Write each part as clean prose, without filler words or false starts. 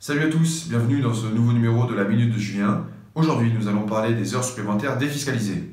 Salut à tous, bienvenue dans ce nouveau numéro de la Minute de Julien. Aujourd'hui, nous allons parler des heures supplémentaires défiscalisées.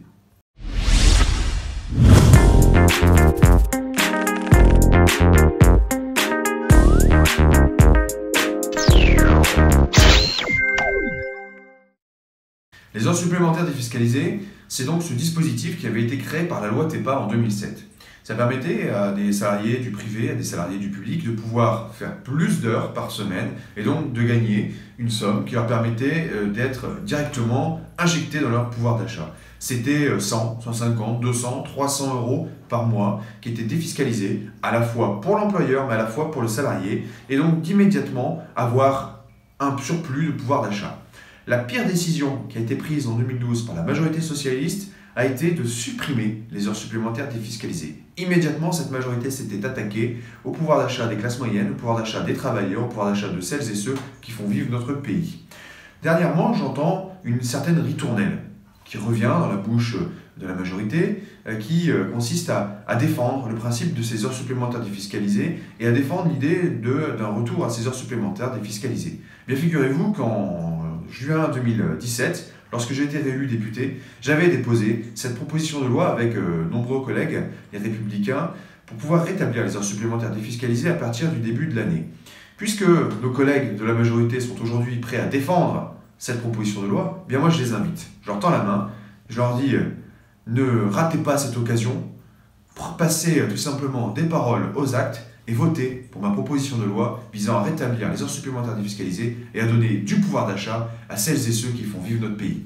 Les heures supplémentaires défiscalisées, c'est donc ce dispositif qui avait été créé par la loi TEPA en 2007. Ça permettait à des salariés du privé, à des salariés du public de pouvoir faire plus d'heures par semaine et donc de gagner une somme qui leur permettait d'être directement injectés dans leur pouvoir d'achat. C'était 100, 150, 200, 300 euros par mois qui étaient défiscalisés à la fois pour l'employeur mais à la fois pour le salarié et donc d'immédiatement avoir un surplus de pouvoir d'achat. La pire décision qui a été prise en 2012 par la majorité socialiste a été de supprimer les heures supplémentaires défiscalisées. Immédiatement, cette majorité s'était attaquée au pouvoir d'achat des classes moyennes, au pouvoir d'achat des travailleurs, au pouvoir d'achat de celles et ceux qui font vivre notre pays. Dernièrement, j'entends une certaine ritournelle qui revient dans la bouche de la majorité, qui consiste à défendre le principe de ces heures supplémentaires défiscalisées et à défendre l'idée d'un retour à ces heures supplémentaires défiscalisées. Bien, figurez-vous qu'en juin 2017, lorsque j'ai été réélu député, j'avais déposé cette proposition de loi avec nombreux collègues, les Républicains, pour pouvoir rétablir les heures supplémentaires défiscalisées à partir du début de l'année. Puisque nos collègues de la majorité sont aujourd'hui prêts à défendre cette proposition de loi, bien moi je les invite. Je leur tends la main, je leur dis ne ratez pas cette occasion, passez tout simplement des paroles aux actes et votez pour ma proposition de loi visant à rétablir les heures supplémentaires défiscalisées et à donner du pouvoir d'achat à celles et ceux qui font vivre notre pays.